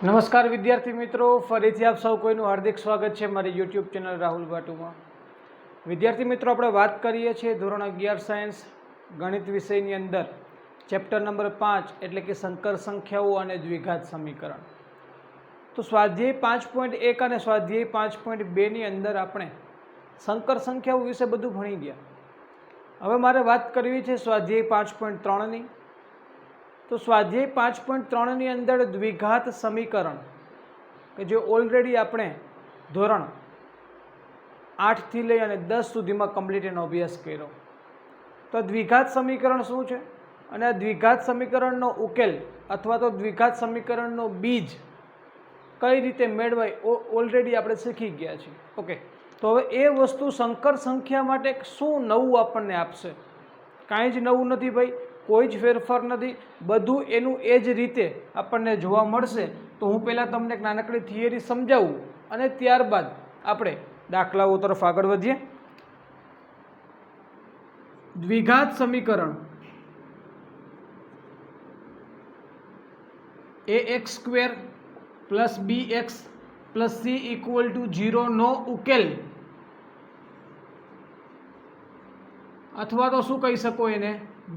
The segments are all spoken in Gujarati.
નમસ્કાર વિદ્યાર્થી મિત્રો, ફરીથી આપ સૌ કોઈનું હાર્દિક સ્વાગત છે મારી યુટ્યુબ ચેનલ રાહુલ ભાટુમાં। વિદ્યાર્થી મિત્રો, આપણે વાત કરીએ છીએ ધોરણ 11 સાયન્સ ગણિત વિષયની અંદર ચેપ્ટર નંબર 5 એટલે કે સંકર સંખ્યાઓ અને દ્વિઘાત સમીકરણ। તો સ્વાધ્યાય 5.1 અને સ્વાધ્યાય 5.2 ની અંદર આપણે સંકર સંખ્યાઓ વિશે બધું ભણી ગયા। હવે મારે વાત કરવી છે સ્વાધ્યાય 5.3 ની। તો સ્વાધ્યાય 5.3 ની અંદર દ્વિઘાત સમીકરણ કે જે ઓલરેડી આપણે ધોરણ 8 થી લઈ અને 10 સુધીમાં કમ્પ્લીટ એનો અભ્યાસ કર્યો। તો દ્વિઘાત સમીકરણ શું છે અને આ દ્વિઘાત સમીકરણનો ઉકેલ અથવા તો દ્વિઘાત સમીકરણનો બીજ કઈ રીતે મેળવાય ઓલરેડી આપણે શીખી ગયા છીએ। ઓકે, તો હવે એ વસ્તુ સંકર સંખ્યા માટે શું નવું આપણને આપશે? કાંઈ જ નવું નથી ભાઈ, કોઈ જ ફેરફાર નથી, બધું એનું એ જ રીતે આપણને જોવા મળશે। તો હું પહેલાં તમને એક નાનકડી થિયરી સમજાવું અને ત્યારબાદ આપણે દાખલાઓ તરફ આગળ વધીએ। દ્વિઘાત સમીકરણ ax square plus bx plus c equal to 0 નો ઉકેલ, અથવા તો શું કહી શકો, એને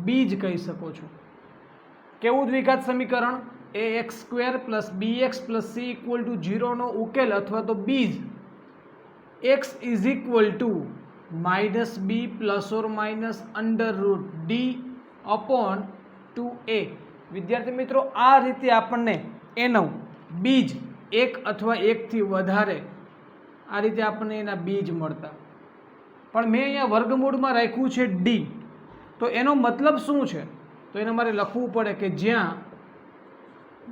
બીજ કહી શકો છો। કેવું દ્વિઘાત સમીકરણ? ax square plus bx plus c equal to 0 નો ઉકેલ અથવા તો બીજ x is equal to minus b plus or minus under root d upon 2a। વિદ્યાર્થી મિત્રો, આ રીતે આપણને એનું બીજ એક અથવા એકથી વધારે આ રીતે આપણને એના બીજ મળતા, પણ મેં અહીંયા વર્ગમૂળમાં રાખ્યું છે ડી। તો એનો મતલબ શું છે? તો એને મારે લખવું પડે કે જ્યાં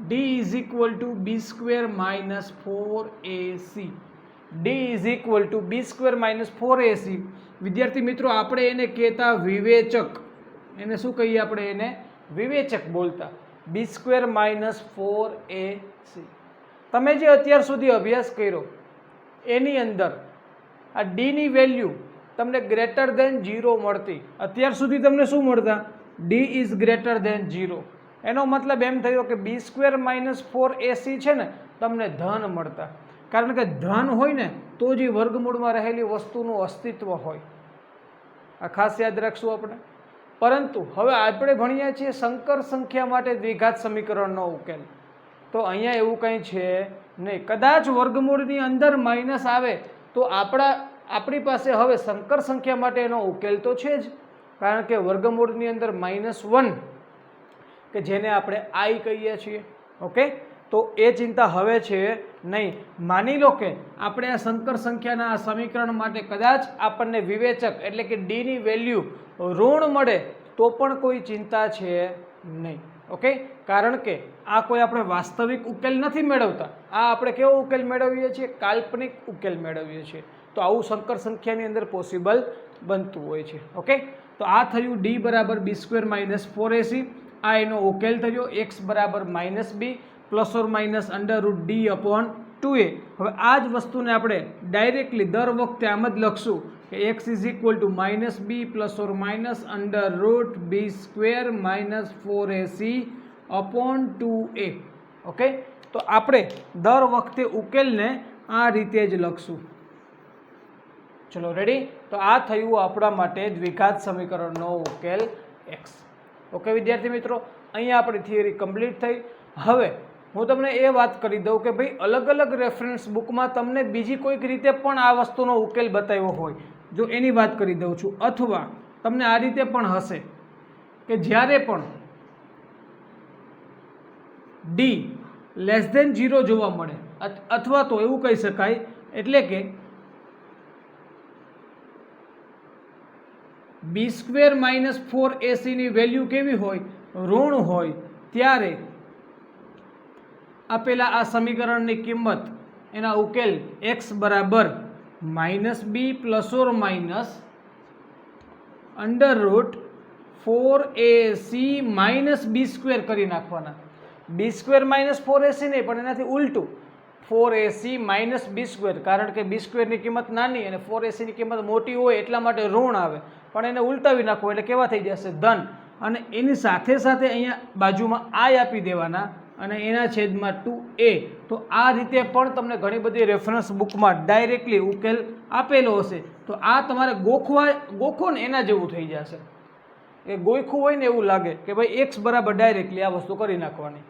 d is equal to b square minus 4ac, d is equal to b square minus 4ac। વિદ્યાર્થી મિત્રો, આપણે એને કહેતા વિવેચક, એને શું કહીએ આપણે? એને વિવેચક બોલતા, બી સ્ક્વેર માઇનસ 4ac। તમે જે અત્યાર સુધી અભ્યાસ કર્યો એની અંદર આ ડીની વેલ્યુ તમને ગ્રેટર દેન 0 મળતી। અત્યાર સુધી તમને શું મળતા? D is greater than 0। એનો મતલબ એમ થયો કે બી સ્ક્વેર માઇનસ 4ac છે ને, તમને ધન મળતા, કારણ કે ધન હોય ને તો જ વર્ગમૂળમાં રહેલી વસ્તુનું અસ્તિત્વ હોય। આ ખાસ યાદ રાખશું આપણે। પરંતુ હવે આપણે ભણીએ છીએ સંકર સંખ્યા માટે દ્વિઘાત સમીકરણનો ઉકેલ। તો અહીંયા એવું કંઈ છે નહીં, કદાચ વર્ગમૂળની અંદર માઇનસ આવે તો આપણી પાસે હવે સંકર સંખ્યા માટે એનો ઉકેલ તો છે જ, કારણ કે વર્ગમૂળની અંદર -1 કે જેને આપણે આઈ કહીએ છીએ। ઓકે, તો એ ચિંતા હવે છે નહીં। માની લો કે આપણે આ સંકર સંખ્યાના આ સમીકરણ માટે કદાચ આપણને વિવેચક એટલે કે ડીની વેલ્યુ ઋણ મળે તો પણ કોઈ ચિંતા છે નહીં। ઓકે, કારણ કે આ કોઈ આપણે વાસ્તવિક ઉકેલ નથી મેળવતા, આ આપણે કેવો ઉકેલ મેળવીએ છીએ? કાલ્પનિક ઉકેલ મેળવીએ છીએ। તો આવું સંકર સંખ્યાની અંદર પોસિબલ બનતું હોય છે। ઓકે, તો આ થયું ડી બરાબર બી સ્ક્વેર માઇનસ 4ac, આ એનો ઉકેલ થયો એક્સ બરાબર minus b plus or minus under root d upon 2a। હવે આ જ વસ્તુને આપણે ડાયરેક્ટલી દર વખતે આમ જ લખશું કે x is equal to minus b plus or minus under root b square minus 4ac upon 2a। Okay, તો આપણે દર વખતે ઉકેલને આ રીતે જ લખશું। ચલો રેડી? તો આ થયું આપણા માટે દ્વિઘાત સમીકરણનો ઉકેલ x। ઓકે વિદ્યાર્થી મિત્રો, અહીંયા આપણી થિયરી કમ્પ્લીટ થઈ। હવે હું તમને એ વાત કરી દઉં કે ભાઈ અલગ અલગ રેફરન્સ બુકમાં તમને બીજી કોઈક રીતે પણ આ વસ્તુનો ઉકેલ બતાવ્યો હોય, જો એની વાત કરી દઉં છું, અથવા તમને આ રીતે પણ હશે કે જ્યારે પણ ડી લેસ દેન 0 જોવા મળે, અથવા તો એવું કહી શકાય એટલે કે બી સ્ક્વેર માઇનસ 4ac ની વેલ્યુ કેવી હોય? ઋણ હોય, ત્યારે આપેલા આ સમીકરણની કિંમત એના ઉકેલ x બરાબર minus b plus or minus under root 4ac minus b square કરી નાખવાના। બી સ્ક્વેર માઇનસ 4ac નહીં, પણ એનાથી ઉલટું 4ac માઇનસ બી સ્ક્વેર, કારણ કે બી સ્ક્વેરની કિંમત નાની અને 4ac ની કિંમત મોટી હોય એટલા માટે ઋણ આવે, પણ એને ઉલટાવી નાખો એટલે કેવા થઈ જશે? ધન। અને એની સાથે સાથે અહીંયા બાજુમાં આઈ આપી દેવાના અને એના છેદમાં 2a. તો આ રીતે પણ તમને ઘણી બધી રેફરન્સ બુકમાં ડાયરેક્ટલી ઉકેલ આપેલો હશે. તો આ તમારે ગોખો ને એના જેવું થઈ જશે, એ ગોખવું હોય ને એવું લાગે કે ભાઈ એક્સ બરાબર ડાયરેક્ટલી આ વસ્તુ કરી નાખવાની.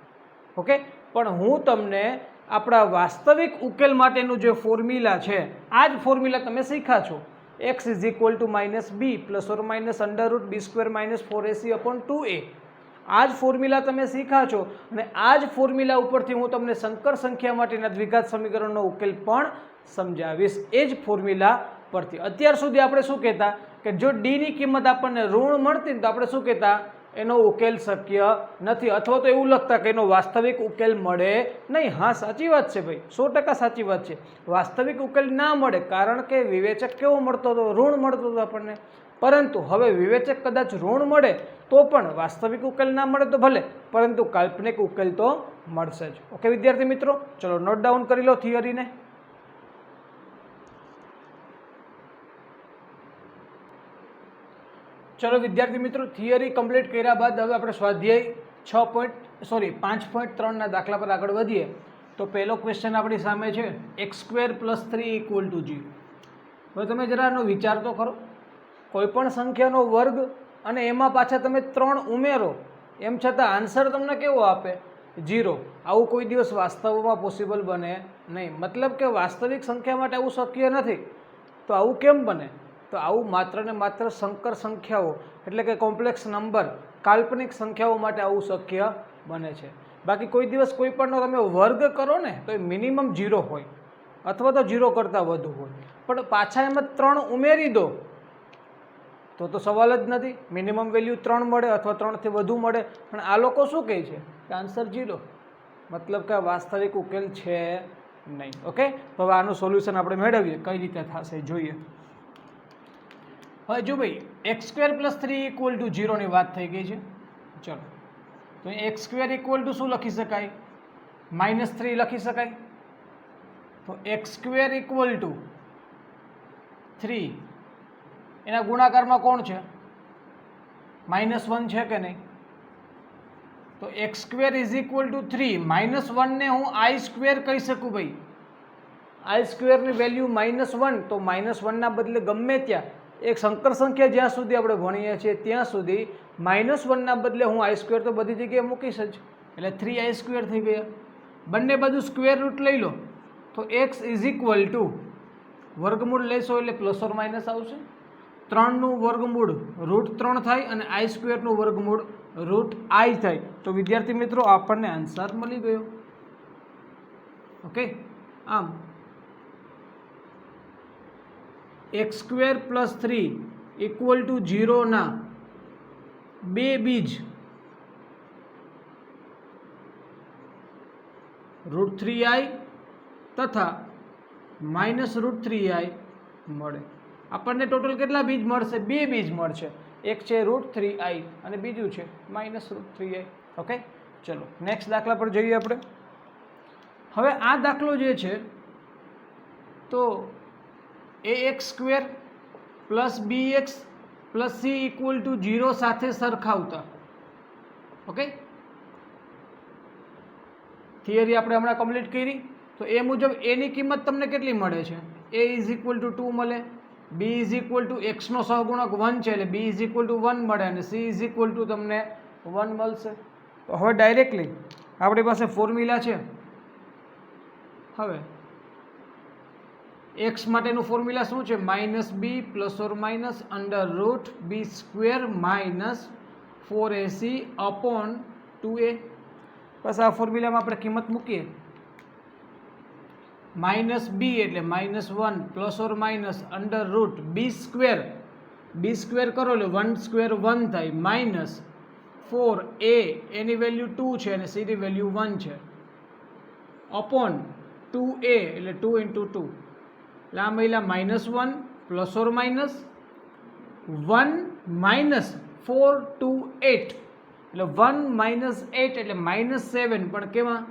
ઓકે, પણ હું તમને આપણા વાસ્તવિક ઉકેલ માટેનું જે ફોર્મ્યુલા છે, આ જ ફોર્મ્યુલા તમે શીખ્યા છો. x is equal two -b plus or minus √b² - 4ac/2a. આ જ ફોર્મ્યુલા તમે શીખ્યા છો અને આ જ ફોર્મ્યુલા ઉપરથી હું તમને સંકર સંખ્યા માટેના દ્વિઘાત સમીકરણનો ઉકેલ પણ સમજાવીશ, એ જ ફોર્મ્યુલા પરથી. અત્યાર સુધી આપણે શું કહેતા કે જો d ની કિંમત આપણને ઋણ મળતી ને તો આપણે શું કહેતા, એનો ઉકેલ શક્ય નથી, અથવા તો એવું લખતા કે એનો વાસ્તવિક ઉકેલ મળે નહીં. હા, સાચી વાત છે ભાઈ, 100% સાચી વાત છે. વાસ્તવિક ઉકેલ ના મળે કારણ કે વિવેચક કેવો મળતો હતો, ઋણ મળતો હતો આપણને. પરંતુ હવે વિવેચક કદાચ ઋણ મળે તો પણ વાસ્તવિક ઉકેલ ના મળે તો ભલે, પરંતુ કાલ્પનિક ઉકેલ તો મળશે જ. ઓકે વિદ્યાર્થી મિત્રો, ચલો નોટ ડાઉન કરી લો થિયરીને. ચલો વિદ્યાર્થી મિત્રો, થિયરી કમ્પ્લીટ કર્યા બાદ હવે આપણે સ્વાધ્યાય 5.3ના દાખલા પર આગળ વધીએ. તો પહેલો ક્વેશ્ચન આપણી સામે છે, x² + 3 = 0. હવે તમે જરા આનો વિચાર તો કરો. કોઈ પણ સંખ્યાનો વર્ગ અને એમાં પાછા તમે 3 ઉમેરો, એમ છતાં આન્સર તમને કેવો આપે, 0. આવું કોઈ દિવસ વાસ્તવમાં પોસિબલ બને નહીં. મતલબ કે વાસ્તવિક સંખ્યા માટે આવું શક્ય નથી. તો આવું કેમ બને? તો આવું માત્ર ને માત્ર સંકર સંખ્યાઓ એટલે કે કોમ્પ્લેક્સ નંબર, કાલ્પનિક સંખ્યાઓ માટે આવું શક્ય બને છે. બાકી કોઈ દિવસ કોઈ પણનો તમે વર્ગ કરો ને તો એ મિનિમમ 0 હોય અથવા તો 0 કરતાં વધુ હોય, પણ પાછા એમાં 3 ઉમેરી દો તો સવાલ જ નથી. મિનિમમ વેલ્યુ 3 મળે અથવા 3થી વધુ મળે, પણ આ લોકો શું કહે છે કે આન્સર 0, મતલબ કે વાસ્તવિક ઉકેલ છે નહીં. ઓકે, તો હવે આનું સોલ્યુશન આપણે મેળવીએ, કઈ રીતે થશે જોઈએ. હવે જો ભાઈ x² + 3 = 0 ની વાત થઈ ગઈ છે. ચલો, તો x² શું લખી શકાય, -3 લખી શકાય. તો x² = 3, એના ગુણાકારમાં કોણ છે, -1 છે કે નહીં. તો x² = 3, -1 ને હું i² કહી શકું ભાઈ. i² ની વેલ્યુ -1, તો -1 ના બદલે ગમે ત્યાં એક સંકર સંખ્યા જ્યાં સુધી આપણે ભણીએ છીએ ત્યાં સુધી -1 ના બદલે હું i² તો બધી જગ્યાએ મૂકીશ જ, એટલે 3i² થઈ ગયા. બંને બાજુ સ્ક્વેર રૂટ લઈ લો તો x = વર્ગમૂળ લેશો એટલે પ્લસ ઓર માઇનસ આવશે. 3નું વર્ગમૂળ √3 થાય અને i² નું વર્ગમૂળ √i થાય. તો વિદ્યાર્થી મિત્રો આપણને આન્સર મળી ગયો. ઓકે, આમ x² + 3 = 0 ના બે બીજ √3i તથા -√3i મળે. આપણને ટોટલ કેટલા બીજ મળશે, બે બીજ મળશે. એક છે √3i અને બીજું છે -√3i. ઓકે, ચલો નેક્સ્ટ દાખલા પર જઈએ આપણે. હવે આ દાખલો જે છે તો ax² + bx + c = 0 સાથે સરખાવતા. ઓકે, થિયરી આપણે હમણાં કમ્પ્લીટ કરી. તો એ મુજબ a ની કિંમત તમને કેટલી મળે છે, a = 2 મળે, b = x નો સહગુણક 1 છે એટલે b = 1 મળે અને c = તમને 1 મળશે. તો હવે ડાયરેક્ટલી આપણી પાસે ફોર્મ્યુલા છે. હવે x માટેનું ફોર્મ્યુલા શું છે, -b + or minus √b² - 4ac/2a. બસ આ ફોર્મ્યુલામાં આપણે કિંમત મૂકીએ. -b એટલે -1 + ઓર માઇનસ √b², b² કરો એટલે 1² 1 થાય, -4a એની વેલ્યુ 2 છે અને c ની વેલ્યુ 1 છે, અપોન 2a એટલે 2 × 2. એટલે આ મહિલા -1 + ઓર માઇનસ 1 - 4 2 8 એટલે 1 - 8 એટલે -7, પણ કેમાં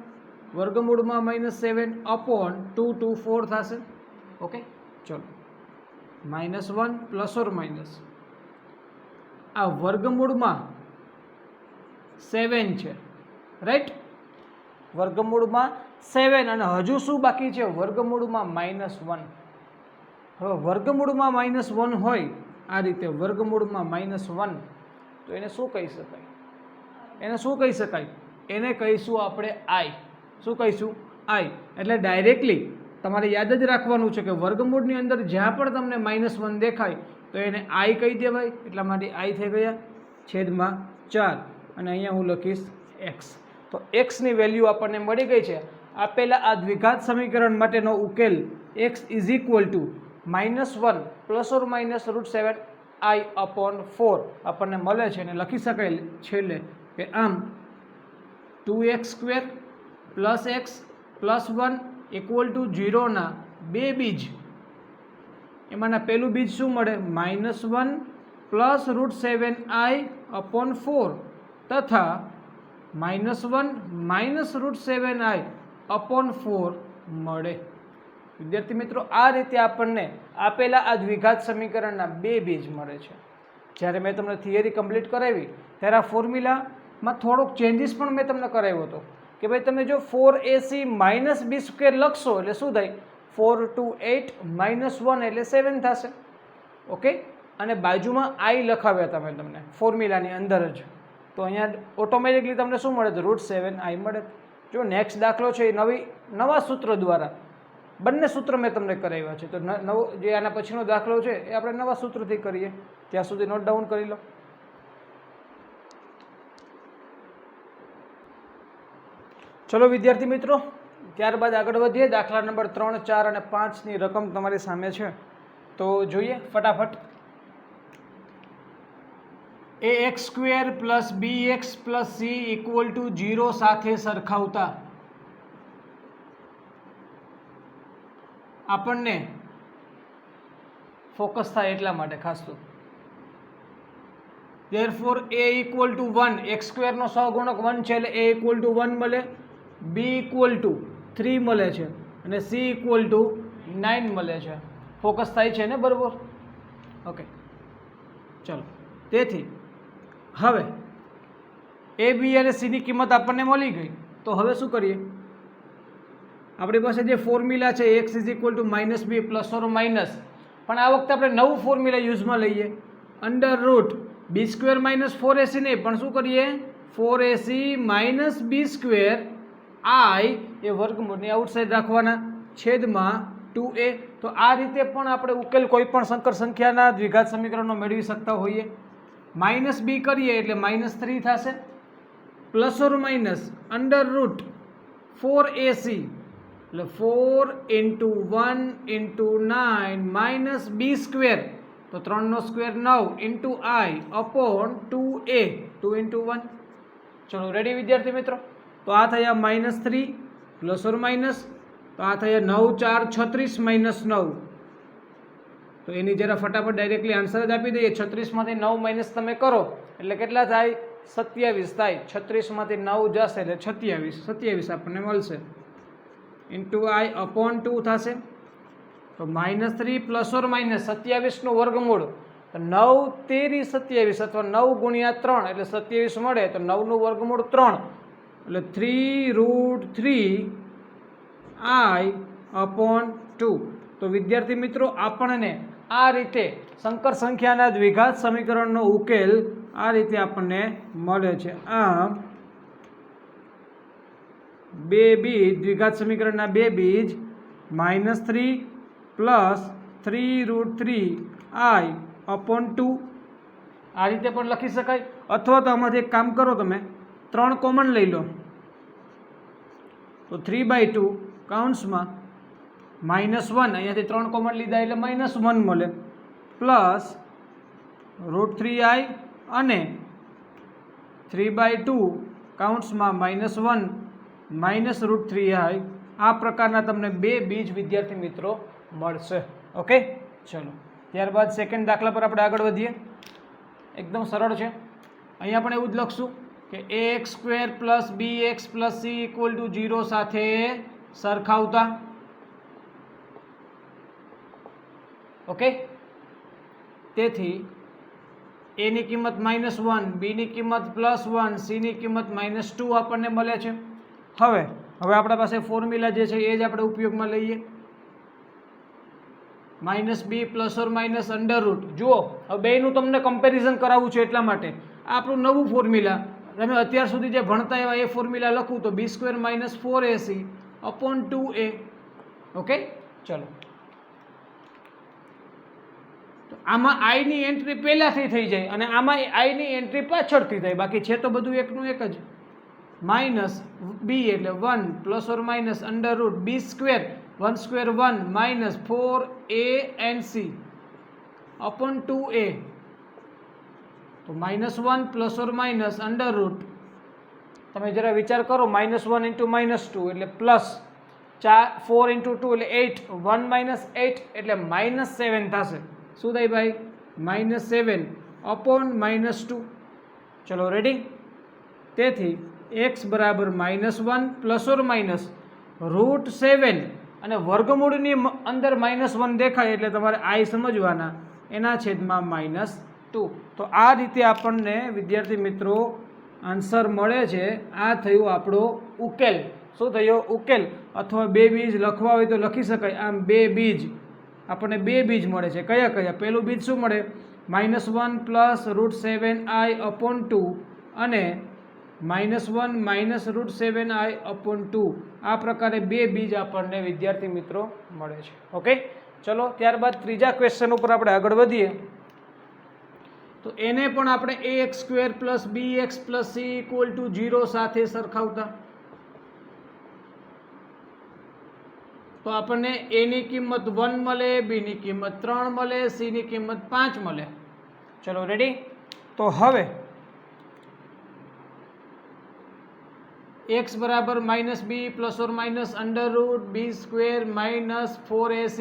વર્ગમૂળમાં -7 અપોન 2 2 4 થશે. ઓકે, ચલો -1 + ઓર માઇનસ આ વર્ગમૂળમાં 7 છે, રાઈટ. વર્ગમૂળમાં 7 અને હજુ શું બાકી છે? વર્ગમૂળમાં -1. હવે વર્ગમૂળમાં -1 હોય આ રીતે વર્ગમૂળમાં -1 તો એને શું કહી શકાય? એને કહીશું આપણે i. શું કહીશું? i. એટલે ડાયરેક્ટલી તમારે યાદ જ રાખવાનું છે કે વર્ગમૂળની અંદર જ્યાં પણ તમને -1 દેખાય તો એને i કહી દેવાય. એટલા માટે i થઈ ગયા છેદમાં 4 અને અહીંયા હું લખીશ x. તો x ની વેલ્યુ આપણને મળી ગઈ છે. આપેલા આ દ્વિઘાત સમીકરણ માટેનો ઉકેલ x = -1 ± √7i/4 આપણને મળે છે અને લખી શકાય છેલ્લે કે આમ 2x² + x + 1 = 0 ના બે બીજ, એમાંના પહેલું બીજ શું મળે? -1 + √7i/4 તથા -1 - √7i/4 મળે. વિદ્યાર્થી મિત્રો, આ રીતે આપણને આપેલા આ દ્વિઘાત સમીકરણના બે બીજ મળે છે. જ્યારે મેં તમને થિયરી કમ્પ્લીટ કરાવી ત્યારે આ ફોર્મ્યુલામાં થોડોક ચેન્જીસ પણ મેં તમને કરાવ્યો હતો કે ભાઈ તમે જો 4ac - b² લખશો એટલે શું થાય? 4 × 8 -1 એટલે 7 થશે. ઓકે, અને બાજુમાં i લખાવ્યા તમે તમને ફોર્મ્યુલાની અંદર જ, તો અહીંયા ઓટોમેટિકલી તમને શું મળે? તો √7i મળે. જો નેક્સ્ટ દાખલો છે એ નવા સૂત્ર દ્વારા, બંને સૂત્ર મેં તમને કરાવ્યા છે. તો નવો જે આના પછીનો દાખલો છે એ આપણે નવા સૂત્રથી કરીએ. ત્યાં સુધી નોટ ડાઉન કરી લો. ચલો વિદ્યાર્થી મિત્રો, ત્યારબાદ આગળ વધીએ. દાખલા નંબર 3, 4 અને 5ની રકમ તમારી સામે છે, તો જોઈએ ફટાફટ. ax² + bx + c = 0 સાથે સરખાવતા આપણને ફોકસ થાય એટલા માટે ખાસ તો therefore a = 1, x² નો સહગુણક 1 છે એટલે a = 1 મળે, b = 3 મળે છે અને c = 9 મળે છે. ફોકસ થાય છે ને બરોબર? ઓકે, ચલો. તેથી હવે a b અને c ની કિંમત આપણને મળી ગઈ. તો હવે શું કરીએ? આપણી પાસે જે ફોર્મ્યુલા છે x = -b ± પણ આ વખતે આપણે નવું ફોર્મ્યુલા યુઝમાં લઈએ. √b² - 4ac નહીં, પણ શું કરીએ? 4ac - b² i A વર્ગમૂળની outside રાખવાના છેદમાં 2a. તો આ રીતે પણ આપણે ઉકેલ કોઈ પણ સંકર સંખ્યાના દ્વિઘાત સમીકરણનો મેળવી શકતા હોઈએ. -b કરીએ એટલે -3 થશે, ± √4ac એટલે 4 × 1 × 9 - b², તો 3 નો સ્ક્વેર 9 × i/2a, 2 × 1. ચલો રેડી વિદ્યાર્થી મિત્રો? તો આ થયા -3 ± તો આ થયા 9 × 4 = 36 - 9. તો એની જરા ફટાફટ ડાયરેક્ટલી આન્સર જ આપી દઈએ. 36 માંથી 9 માઇનસ તમે કરો એટલે કેટલા થાય? 27 થાય. 36 માંથી 9 જશે એટલે 27 આપણને મળશે × i/2 થશે. તો -3 ± 27 નું વર્ગમૂળ, તો 9 તેરી 27 અથવા 9 × 3 એટલે 27 મળે. તો 9 નું વર્ગમૂળ 3 એટલે 3√3i/2. તો વિદ્યાર્થી મિત્રો, આપણને આ રીતે સંકર સંખ્યાના દ્વિઘાત સમીકરણનો ઉકેલ આ રીતે આપણને મળે છે. આમ બે બીજ, દ્વિઘાત સમીકરણના બે બીજ -3 + 3√3i/2 આ રીતે પણ લખી શકાય. અથવા તો આમાંથી એક કામ કરો, તમે 3 કોમન લઈ લો તો 3/2 કૌંસમાં -1, અહીંયાથી 3 કોમન લીધા એટલે -1 મળે, પ્લસ √3i અને 3/2 કૌંસમાં -1 -√3i. આ પ્રકારના તમને બે બીજ વિદ્યાર્થી મિત્રો મળશે. ઓકે, ચલો ત્યારબાદ સેકન્ડ દાખલા પર આપણે આગળ વધીએ. એકદમ સરળ છે. અહીંયા પણ એવું જ લખશું કે ax² + bx + c = 0 સાથે સરખાવતા. ઓકે, તેથી a ની કિંમત -1, b ની કિંમત +1, c ની કિંમત -2 આપણને મળે છે. હવે હવે આપણા પાસે ફોર્મ્યુલા જે છે એ જ આપણે ઉપયોગમાં લઈએ. -b plus or minus under route. જુઓ હવે બેયનું તમને કમ્પેરિઝન કરાવવું છે એટલા માટે આ આપણું નવું ફોર્મ્યુલા. તમે અત્યાર સુધી જે ભણતા એવા એ ફોર્મ્યુલા લખું તો b² - 4ac / 2a. ઓકે, ચલો. તો આમાં i ની એન્ટ્રી પહેલાથી થઈ જાય અને આમાં i ની એન્ટ્રી પાછળથી થાય. બાકી છે તો બધું એકનું એક જ. -b એટલે 1 plus or minus under route b², 1² 1 minus 4ac / 2a. તો -1 plus or minus under route, તમે જરા વિચાર કરો, -1 × -2 એટલે પ્લસ 4 × 2 એટલે 8, 1 - 8 એટલે -7 થશે. શું થાય ભાઈ? -7 / -2. ચલો રેડી. તેથી x બરાબર -1 પ્લસ ઓર માઇનસ √7 અને વર્ગમૂળની અંદર -1 દેખાય એટલે તમારે i સમજવાના, એના છેદમાં -2. તો આ રીતે આપણને વિદ્યાર્થી મિત્રો આન્સર મળે છે. આ થયું આપણો ઉકેલ. શું થયો? ઉકેલ. અથવા બે બીજ લખવા હોય તો લખી શકાય. આમ બે બીજ આપણને બે બીજ મળે છે. કયા કયા? પહેલું બીજ શું મળે? -1 પ્લસ √7i / 2 અને -1 - √7i / 2. આ પ્રકારે બે બીજ આપણને વિદ્યાર્થી મિત્રો મળે છે. ઓકે, ચલો ત્યારબાદ ત્રીજા ક્વેશ્ચન ઉપર આપણે આગળ વધીએ. તો એને પણ આપણે ax² + bx + c = 0 સાથે સરખાવતા. તો આપણને a ની કિંમત 1 મળે, b ની કિંમત 3 મળે, c ની કિંમત 5 મળે. ચલો રેડી. તો હવે x બરાબર -b plus or minus under route b² - 4ac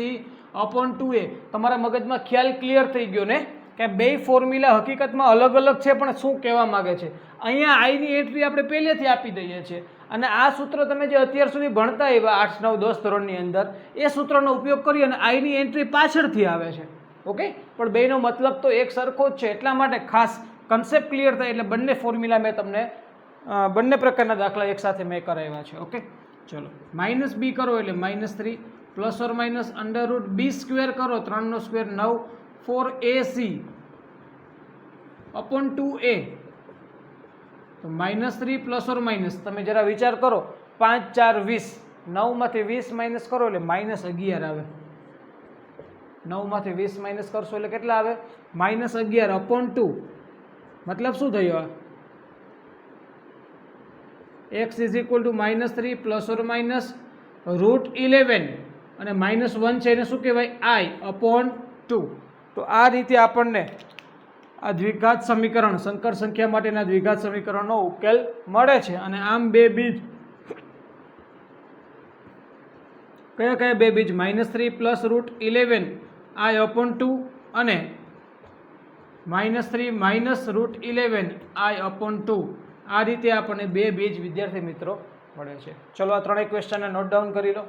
/ 2a. તમારા મગજમાં ખ્યાલ ક્લિયર થઈ ગયો ને કે બે ફોર્મ્યુલા હકીકતમાં અલગ અલગ છે પણ શું કહેવા માગે છે. અહીંયા i ની એન્ટ્રી આપણે પહેલેથી આપી દઈએ છીએ અને આ સૂત્ર તમે જે અત્યાર સુધી ભણતા આવ્યા 8, 9, 10 ધોરણની અંદર એ સૂત્રનો ઉપયોગ કરી અને i ની એન્ટ્રી પાછળથી આવે છે. ઓકે, પણ બેનો મતલબ તો એક સરખો જ છે. એટલા માટે ખાસ કન્સેપ્ટ ક્લિયર થાય એટલે બંને ફોર્મ્યુલા મેં તમને બંને પ્રકારના દાખલા એકસાથે મેં કરાવ્યા છે. ઓકે, ચલો. -b કરો એટલે -3 plus or minus under route b² કરો 3² 9 4ac / 2a. તો -3 પ્લસ ઓર માઇનસ તમે જરા વિચાર કરો, 5 4 20, 9 માંથી 20 માઇનસ કરો એટલે -11 આવે. 9 માંથી 20 માઇનસ કરશો એટલે કેટલા આવે? -11 / 2. મતલબ શું થયો? x = -3 પ્લસ ઓર માઇનસ √11 અને -1 છે એને શું કહેવાય? i / 2. તો આ રીતે આપણને આ દ્વિઘાત સમીકરણ, સંકર સંખ્યા માટેના દ્વિઘાત સમીકરણનો ઉકેલ મળે છે. અને આમ બે બીજ કયા કયા બે બીજ? -3 પ્લસ √11 i / 2 અને -3 માઇનસ √11 i / 2. આ રીતે આપણને બે બીજ વિદ્યાર્થી મિત્રો મળે છે. ચલો આ ત્રણેય ક્વેશ્ચનને નોટ ડાઉન કરી લો.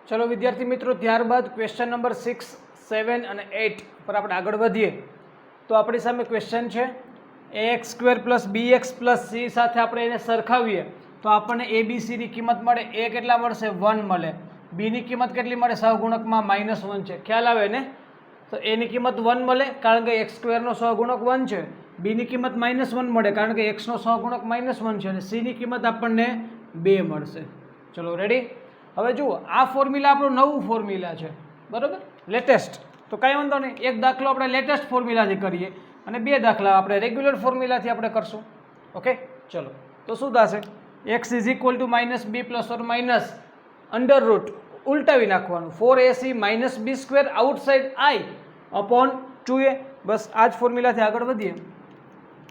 ચલો વિદ્યાર્થી મિત્રો, ત્યારબાદ ક્વેશ્ચન નંબર 6, 7 અને 8 પર આપણે આગળ વધીએ. તો આપણી સામે ક્વેશ્ચન છે ax² + bx + c સાથે આપણે એને સરખાવીએ તો આપણને abc ની કિંમત મળે. a કેટલા મળશે? 1 મળે. b ની કિંમત કેટલી મળે? સહગુણકમાં -1 છે. ખ્યાલ આવે ને? તો a ની કિંમત 1 મળે કારણ કે x² નો સહગુણક 1 છે. b ની કિંમત -1 મળે કારણ કે x નો સહગુણક -1 છે અને c ની કિંમત આપણને 2 મળશે. ચલો રેડી. હવે જુઓ, આ ફોર્મ્યુલા આપણું નવું ફોર્મ્યુલા છે, બરાબર, લેટેસ્ટ. તો કાંઈ વાંધો નહીં, એક દાખલો આપણે લેટેસ્ટ ફોર્મ્યુલાથી કરીએ અને બે દાખલા આપણે રેગ્યુલર ફોર્મ્યુલાથી આપણે કરશું. ઓકે, ચલો. તો શું થશે? x = -b plus or minus under route, ઉલટાવી નાખવાનું, 4ac - b² outside i / 2a. બસ આ જ ફોર્મ્યુલાથી આગળ વધીએ.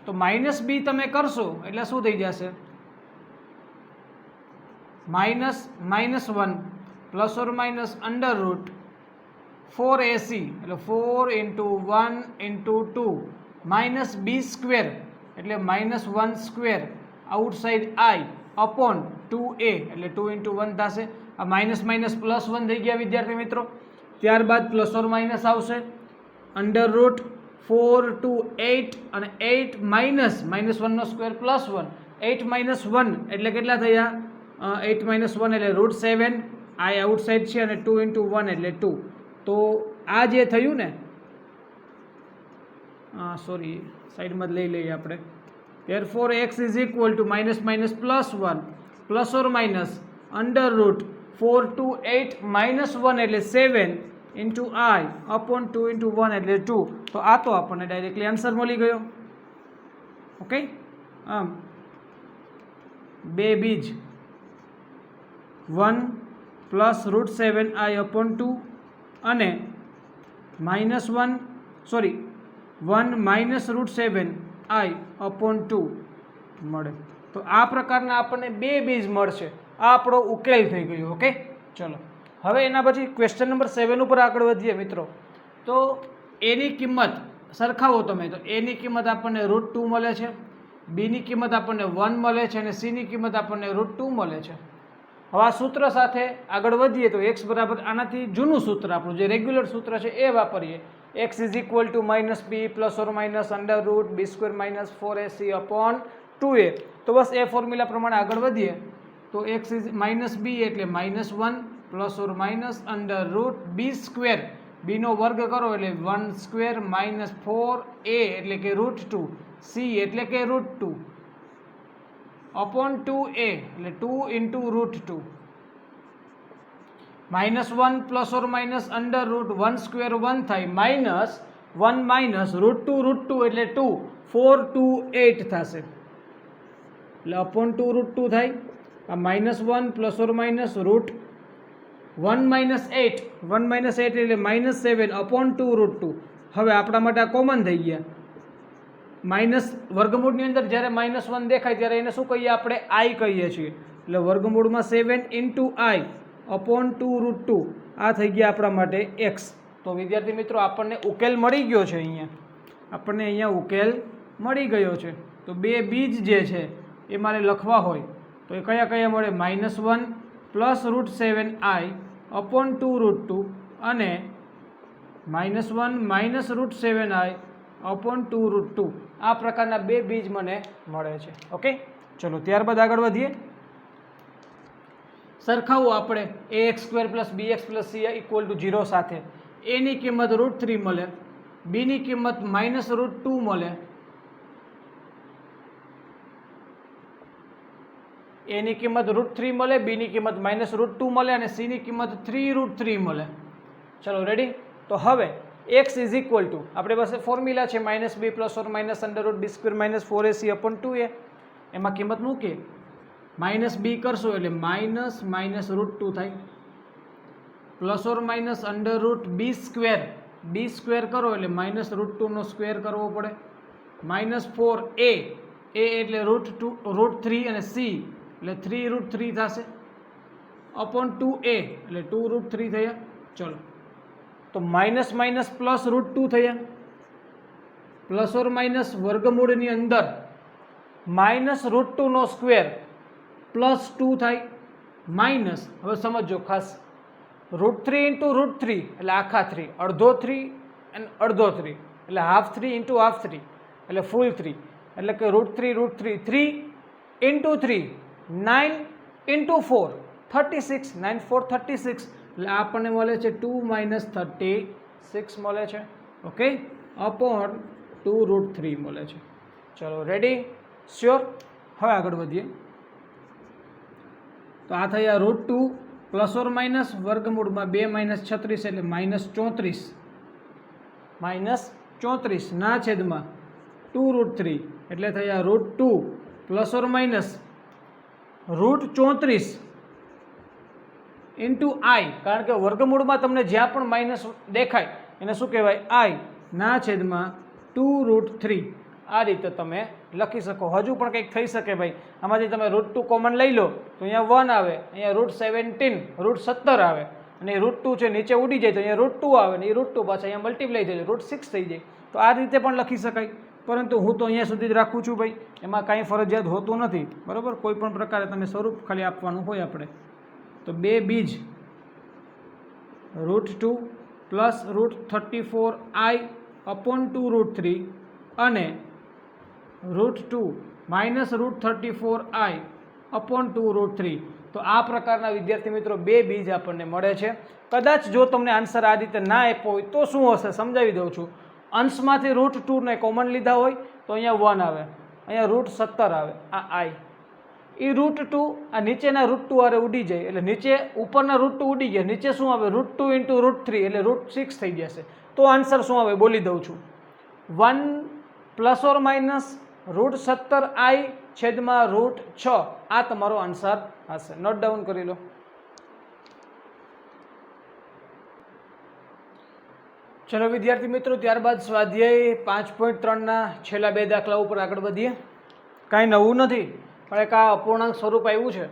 તો -b તમે કરશો એટલે શું થઈ જશે? -1 plus or minus under root 4ac એટલે 4 × 1 × 2 માઇનસ b² એટલે -1² આઉટસાઇડ i / 2a એટલે 2 × 1 થશે. આ માઇનસ માઇનસ +1 થઈ ગયા વિદ્યાર્થી મિત્રો. ત્યારબાદ પ્લસ ઓર માઇનસ આવશે અંડર રૂટ 4 ટુ 8 અને 8 માઇનસ -1 નો સ્ક્વેર પ્લસ 1, 8 માઇનસ 1 એટલે કેટલા થયા? 8 માઇનસ 1 એટલે √7, આ આઉટસાઇડ છે, અને 2 ઇન્ટુ 1 એટલે 2. તો આ જે થયું ને, સોરી સાઈડમાં જ લઈ લઈએ આપણે. therefore x is equal to minus minus plus 1 plus or minus under root 4 to 8 minus 1 એટલે 7 into I upon 2 into 1 એટલે 2. તો આ તો આપણને ડાયરેક્ટલી આન્સર મળી ગયો. ઓકે, આમ બે બીજ 1 પ્લસ √7i upon 2 અને -1 માઇનસ √7i upon 2 મળે. તો આ પ્રકારના આપણને બે બીજ મળશે. આ આપણો ઉકેલ થઈ ગયો. ઓકે, ચલો હવે એના પછી ક્વેશ્ચન નંબર 7 ઉપર આગળ વધીએ મિત્રો. તો એની કિંમત સરખાવો તમે, તો એની કિંમત આપણને √2 મળે છે, બીની કિંમત આપણને 1 મળે છે, અને સીની કિંમત આપણને √2 મળે છે. હવે આ સૂત્ર સાથે આગળ વધીએ તો x બરાબર, આનાથી જૂનું સૂત્ર આપણું જે રેગ્યુલર સૂત્ર છે એ વાપરીએ. x is equal two -b plus or minus under route b² minus 4ac upon 2a. તો બસ એ ફોર્મ્યુલા પ્રમાણે આગળ વધીએ તો x ઇઝ -b એટલે -1 plus or minus under route b², બીનો વર્ગ કરો એટલે 1² માઇનસ 4a એટલે કે √2, c એટલે કે √2 અપોન 2a એટલે 2 into √2, -1 plus or minus under route 1² 1 થાય, માઇનસ 1 માઇનસ √2 એટલે 2, 4 to 8 થશે એટલે અપોન 2 √2 થાય. આ -1 plus or minus route 1 minus 8 એટલે -7 અપોન 2 √2. હવે આપણા માટે આ કોમન થઈ ગયા. માઇનસ વર્ગમૂળની અંદર જ્યારે -1 દેખાય ત્યારે એને શું કહીએ આપણે? I કહીએ છીએ. એટલે વર્ગમૂળમાં 7 ઇન્ટુ I અપોન 2 √2. આ થઈ ગયા આપણા માટે x. તો વિદ્યાર્થી મિત્રો આપણને ઉકેલ મળી ગયો છે. અહીંયા ઉકેલ મળી ગયો છે. તો બે બીજ જે છે એ મારે લખવા હોય તો એ કયા કયા મળે? -1 પ્લસ √7i અપોન 2 √2 અને -1 માઇનસ √7i અપોન 2 √2. આ પ્રકારના બે બીજ મને મળે છે. ઓકે, ચલો ત્યારબાદ આગળ વધીએ. સરખાવું આપણે ax² plus bx plus c equal to 0 સાથે. એની કિંમત √3 મળે, બીની કિંમત -√2 મળે, એની કિંમત √3 મળે, બીની કિંમત -√2 મળે, અને સીની કિંમત 3√3 મળે. ચલો રેડી. તો હવે x ઇઝ ઇક્વલ ટુ, આપણી પાસે ફોર્મ્યુલા છે -b plus or minus under route b² minus 4ac upon 2a. એમાં કિંમત મૂકીએ, -b કરશો એટલે -√2 થાય, plus or minus under route b² કરો એટલે -√2 નો સ્ક્વેર કરવો પડે, -4a એટલે √3 અને c એટલે 3√3 થશે, અપોન 2a એટલે 2√3 થયા. ચલો તો માઇનસ માઇનસ પ્લસ √2 થયા, પ્લસ ઓર માઇનસ વર્ગમૂળની અંદર -√2 નો સ્ક્વેર +2 થાય, માઇનસ, હવે સમજો ખાસ, √3 ઇન્ટુ √3 એટલે આખા 3, અડધો 3 અને અડધો 3 એટલે હાફ 3 ઇન્ટુ હાફ 3 એટલે ફૂલ 3, એટલે કે √3 3 ઇન્ટુ 3 9 ઇન્ટુ 4 36, 9 4 36 એટલે આપણને મળે છે 2 - 36 મળે છે. ઓકે, અપોન 2√3 મળે છે. ચલો રેડી, શ્યોર. હવે આગળ વધીએ. તો આ થયા √2 પ્લસ ઓર માઇનસ વર્ગમૂળમાં 2 - 36 એટલે -34 ના છેદમાં 2√3 એટલે થયા √2 plus or minus √34 into I, કારણ કે વર્ગમૂળમાં તમને જ્યાં પણ માઇનસ દેખાય એને શું કહેવાય? I ના છેદમાં 2√3. આ રીતે તમે લખી શકો. હજુ પણ કંઈક થઈ શકે ભાઈ, આમાંથી તમે √2 કોમન લઈ લો તો અહીંયા 1 આવે, અહીંયા √17 આવે, અને √2 છે નીચે ઉડી જાય તો અહીંયા √2 આવે, ને એ √2 પાછા અહીંયા મલ્ટીપ્લાય થઈ જાય √6 થઈ જાય. તો આ રીતે પણ લખી શકાય, પરંતુ હું તો અહીંયા સુધી જ રાખું છું ભાઈ, એમાં કાંઈ ફરજિયાત હોતું નથી. બરાબર, કોઈ પણ પ્રકારે તમે સ્વરૂપ ખાલી આપવાનું હોય આપણે. તો બે બીજ √2 પ્લસ √34i अपॉन 2√3 અને √2 માઇનસ √34i अपॉन 2√3। તો આ પ્રકારના વિદ્યાર્થી મિત્રો બે બીજ આપણને મળે છે। કદાચ જો તમને આન્સર આ રીતે ના આપ્યો હોય તો શું હશે સમજાવી દઉં છું। અંશમાંથી √2 ને કોમન લીધા હોય તો અહીંયા 1 આવે, અહીંયા √17 આવે, આ i એ √2 આ નીચેના √2 આરે ઉડી જાય એટલે નીચે ઉપરના √2 ઉડી ગયા, નીચે શું આવે √2 × √3 એટલે √6 થઈ જશે। તો આન્સર શું આવે બોલી દઉં છું, 1 ± √17i છેદમાં √6 આ તમારો આન્સર હશે। નોટ ડાઉન કરી લો। ચલો વિદ્યાર્થી મિત્રો, ત્યારબાદ સ્વાધ્યાય 5.3ના છેલ્લા બે દાખલા ઉપર આગળ વધીએ। કાંઈ નવું નથી, પણ એક આ અપૂર્ણાંક સ્વરૂપ આવ્યું છે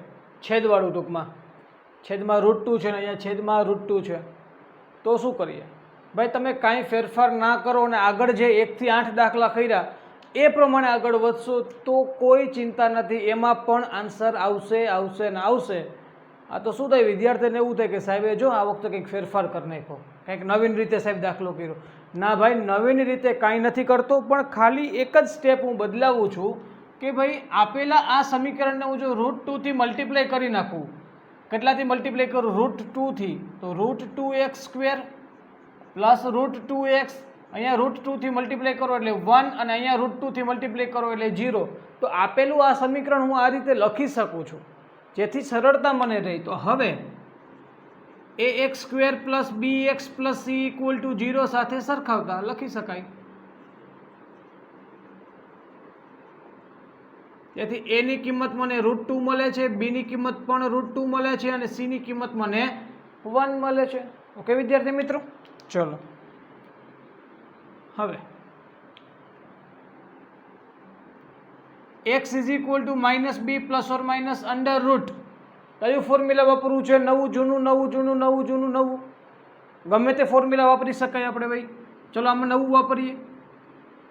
છેદવાળું, ટૂંકમાં છેદમાં √2 છે ને અહીંયા છેદમાં √2 છે। તો શું કરીએ ભાઈ, તમે કાંઈ ફેરફાર ના કરો અને આગળ જે 1 થી 8 દાખલા કર્યા એ પ્રમાણે આગળ વધશો તો કોઈ ચિંતા નથી, એમાં પણ આન્સર આવશે આવશે ને આવશે। આ તો શું થાય, વિદ્યાર્થીને એવું થાય કે સાહેબે જો આ વખતે કંઈક ફેરફાર કરી નાખ્યો, કંઈક નવીન રીતે સાહેબ દાખલો કર્યો। ના ભાઈ, નવીન રીતે કાંઈ નથી કરતો, પણ ખાલી એક જ સ્ટેપ હું બદલાવું છું કે ભાઈ આપેલા આ સમીકરણને હું જો √2 થી મલ્ટીપ્લાય કરી નાખું, કેટલાથી મલ્ટીપ્લાય કરું √2 થી, તો √2x² પ્લસ √2x, અહીંયા √2 થી મલ્ટીપ્લાય કરો એટલે 1 અને અહીંયા √2 થી મલ્ટીપ્લાય કરો એટલે 0। તો આપેલું આ સમીકરણ હું આ રીતે લખી શકું છું જેથી સરળતા મને રહી। તો હવે ax² plus bx plus c = 0 સાથે સરખાવતા લખી શકાય। તેથી a ની કિંમત મને √2 મળે છે, b ની કિંમત પણ √2 મળે છે અને c ની કિંમત મને 1 મળે છે। ઓકે વિદ્યાર્થી મિત્રો, ચલો હવે x = -b ± √, કયું ફોર્મ્યુલા વાપરવું છે, નવું જૂનું નવું જૂનું નવું જૂનું નવું, ગમે તે ફોર્મ્યુલા વાપરી શકાય આપણે ભાઈ। ચલો આમાં નવું વાપરીએ,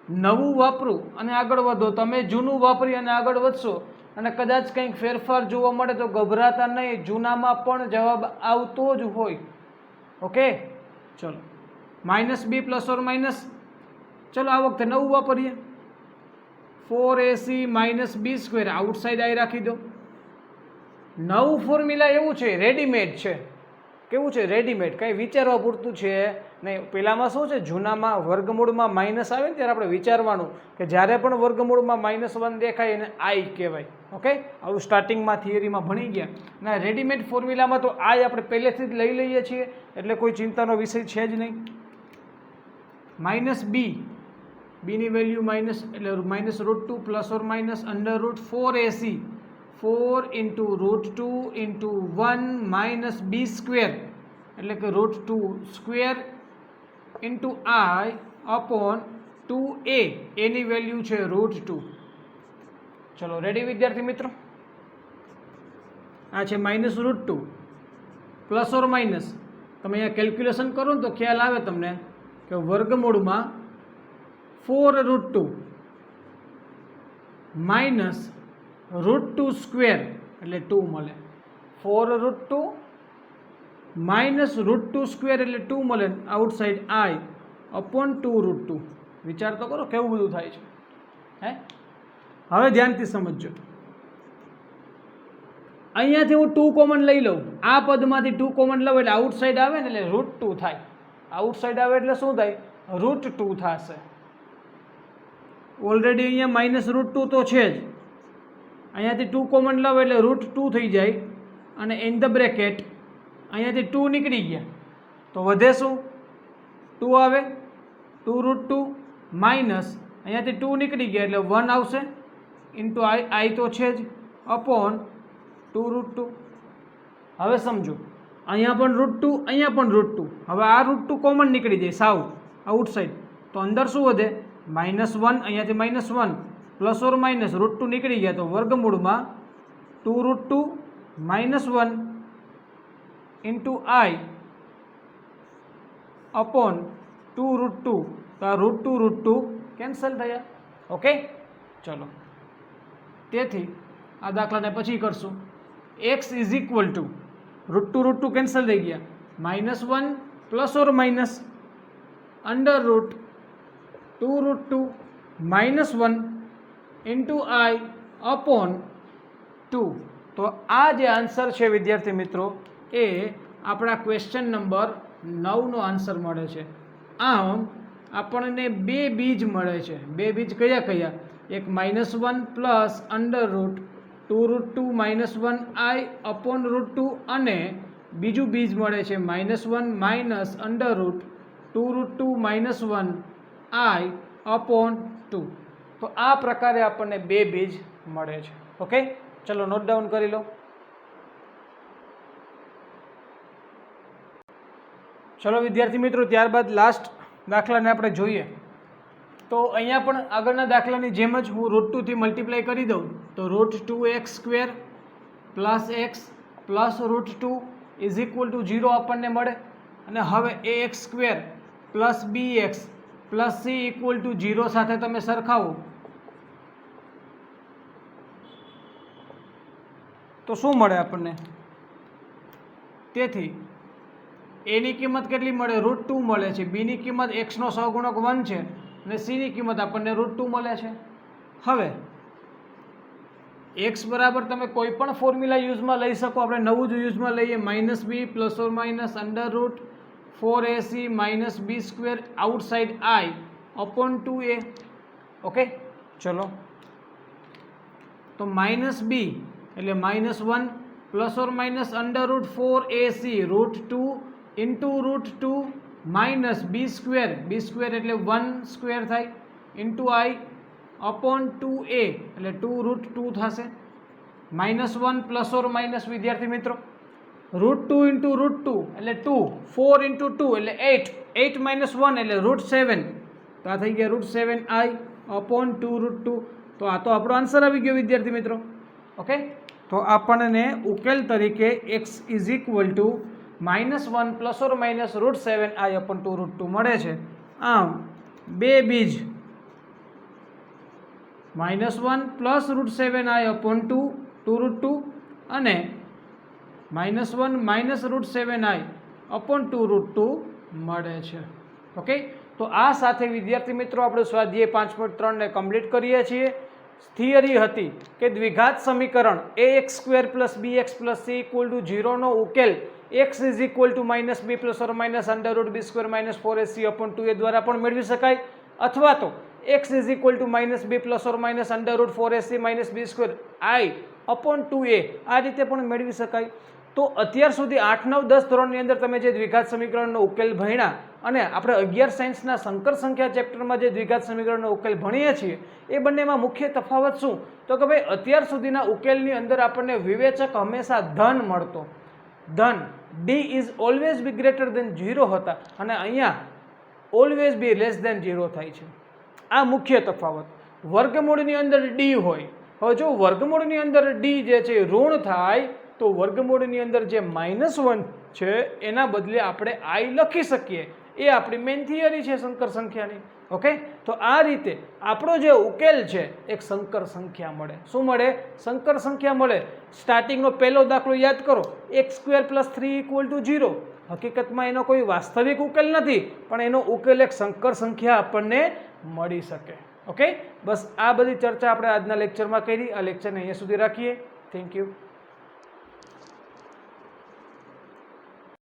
નવું વાપરું અને આગળ વધો। તમે જૂનું વાપરી અને આગળ વધશો અને કદાચ કંઈક ફેરફાર જોવા મળે તો ગભરાતા નહીં, જૂનામાં પણ જવાબ આવતો જ હોય। ઓકે ચલો -b ± ચલો આ વખતે નવું વાપરીએ, 4ac - b², આઉટસાઇડ આઈ રાખી દો। નવું ફોર્મ્યુલા એવું છે રેડીમેડ છે, કેવું છે રેડીમેડ, કંઈ વિચારવા પૂરતું છે નહીં। પેલામાં શું છે, જૂનામાં વર્ગમૂળમાં માઇનસ આવે ને ત્યારે આપણે વિચારવાનું કે જ્યારે પણ વર્ગમૂળમાં -1 દેખાય એને આઈ કહેવાય। ઓકે, આવું સ્ટાર્ટિંગમાં થિયરીમાં ભણી ગયા। ના રેડીમેડ ફોર્મ્યુલામાં તો આઈ આપણે પહેલેથી જ લઈ લઈએ છીએ એટલે કોઈ ચિંતાનો વિષય છે જ નહીં। -b, b ની વેલ્યુ માઇનસ એટલે -√2 plus or minus √4ac, 4 × √2 × 1 - b² એટલે કે √2² × i अपॉन 2a, a ની વેલ્યુ છે √2। ચલો રેડી વિદ્યાર્થી મિત્રો, આ છે -√2 પ્લસ ઓર માઇનસ, તમે અહીંયા કેલ્ક્યુલેશન કરો ને તો ખ્યાલ આવે તમને કે વર્ગમૂળમાં 4√2 માઇનસ √2² એટલે 2 મળે, 4√2 માઇનસ √2² એટલે 2 મળે, આઉટસાઇડ i अपॉन 2√2। વિચાર તો કરો કેવું બધું થાય છે હે। હવે ધ્યાનથી સમજજો, અહીંયાથી હું 2 કોમન લઈ લઉં, આ પદમાંથી 2 કોમન લઉં એટલે આઉટસાઇડ આવે ને એટલે √2 થાય, આઉટસાઇડ આવે એટલે શું થાય √2 થશે। ઓલરેડી અહીંયા -√2 તો છે જ, અહીંયાથી 2 કોમન લઉં એટલે √2 થઈ જાય અને ઇન ધ બ્રેકેટ અહીંયાથી 2 નીકળી ગયા તો વધે શું 2 આવે, 2√2 માઇનસ અહીંયાથી 2 નીકળી ગયા એટલે 1 આવશે ઇન્ટુ i તો છે જ अपॉन 2√2। હવે સમજો, અહીંયા પણ √2 અહીંયા પણ √2, હવે આ √2 કોમન નીકળી જાય સાવ આઉટસાઇડ, તો અંદર શું વધે -1, અહીંયાથી -1 પ્લસ ઓર માઇનસ √2 નીકળી ગયા તો વર્ગમૂળમાં 2√2 -1 ઇન્ટુ i अपॉन 2√2, તો આ √2 કેન્સલ થયા। ઓકે ચલો, તેથી આ દાખલાને પછી કરશું। x = √2 કેન્સલ થઈ ગયા, -1 plus or minus √2 2√2 -1 into I upon 2. તો આ જે આન્સર છે વિદ્યાર્થી મિત્રો એ આપણા ક્વેશ્ચન નંબર 9નો આન્સર મળે છે. આમ આપણને બે બીજ મળે છે. બે બીજ કયા કયા? એક -1 પ્લસ √2√2 -1 આઈ અપોન √2 અને બીજું બીજ મળે છે -1 માઇનસ √2√2 -1 આઈ અપોન 2. તો આ પ્રકારે આપણને બે બીજ મળે છે. ઓકે, ચલો નોટ ડાઉન કરી લો. ચલો વિદ્યાર્થી મિત્રો, ત્યારબાદ લાસ્ટ દાખલાને આપણે જોઈએ. તો અહીંયા પણ આગળના દાખલાની જેમ જ હું √2 થી મલ્ટીપ્લાય કરી દઉં તો √2x² plus x plus √2 is equal to 0 આપણને મળે. અને હવે ax² plus bx plus c equal to 0 સાથે તમે સરખાવો તો શું મળે આપણને? તેથી a ની કિંમત કેટલી મળે? √2 મળે છે. b ની કિંમત x નો સહગુણક 1 છે અને c ની કિંમત આપણને √2 મળે છે. હવે x બરાબર તમે કોઈ પણ ફોર્મ્યુલા યુઝમાં લઈ શકો. આપણે નવું જ યુઝમાં લઈએ -b plus or minus √4ac minus b² outside i upon 2a. Okay, ચલો તો -b એટલે -1 plus or minus √4ac √2 into √2 minus b² એટલે 1² થાય ઇન્ટુ i અપોન 2a એટલે 2√2 થશે. -1 પ્લસ ઓર માઇનસ વિદ્યાર્થી મિત્રો √2 ઇન્ટુ √2 એટલે 2, 4 ઇન્ટુ 2 એટલે 8, 8 માઇનસ 1 એટલે √7. તો આ થઈ ગયા √7i અપોન 2√2. તો આ તો આપણો આન્સર આવી ગયો વિદ્યાર્થી મિત્રો. ઓકે, તો આપણને ઉકેલ તરીકે x is equal two -1 plus or minus √7i upon 2√2 મળે છે. આમ બે બીજ -1 પ્લસ √7i અપોન 2√2 અને -1 માઇનસ √7i અપોન 2√2 મળે છે. ઓકે, તો આ સાથે વિદ્યાર્થી મિત્રો આપણે સ્વાધ્યાય 5.3 ને કમ્પ્લીટ કરીએ છીએ. થિયરી હતી કે દ્વિઘાત સમીકરણ ax² plus bx plus c equal to 0 નો ઉકેલ x is equal two -b plus or minus √b² minus 4ac upon 2a દ્વારા પણ મેળવી શકાય, અથવા તો x is equal two -b plus or minus √4ac minus b² i upon 2a આ રીતે પણ મેળવી શકાય. તો અત્યાર સુધી 8, 9, 10 ધોરણની અંદર તમે જે દ્વિઘાત સમીકરણનો ઉકેલ ભણ્યા અને આપણે 11 સાયન્સના સંકર સંખ્યા ચેપ્ટરમાં જે દ્વિઘાત સમીકરણનો ઉકેલ ભણીએ છીએ એ બંનેમાં મુખ્ય તફાવત શું? તો કે ભાઈ અત્યાર સુધીના ઉકેલની અંદર આપણને વિવેચક હંમેશા ધન મળતો. ધન d is always B greater than 0 હતા અને અહીંયા ઓલવેઝ બી લેસ દેન 0 થાય છે. આ મુખ્ય તફાવત. વર્ગમૂળની અંદર d હોય. હવે જો વર્ગમૂળની અંદર d જે છે ઋણ થાય તો વર્ગમૂળની અંદર જે -1 છે એના બદલે આપણે i લખી શકીએ. એ આપણી મેઇન થિયરી છે સંકર સંખ્યાની. ઓકે, તો આ રીતે આપણો જે ઉકેલ છે એક સંકર સંખ્યા મળે. શું મળે? સંકર સંખ્યા મળે. સ્ટાર્ટિંગનો પહેલો દાખલો યાદ કરો, x² પ્લસ 3 ઇક્વલ ટુ 0. હકીકતમાં એનો કોઈ વાસ્તવિક ઉકેલ નથી, પણ એનો ઉકેલ એક સંકર સંખ્યા આપણને મળી શકે. ઓકે, બસ આ બધી ચર્ચા આપણે આજના લેક્ચરમાં કરી. આ લેક્ચરને અહીંયા સુધી રાખીએ. Thank you.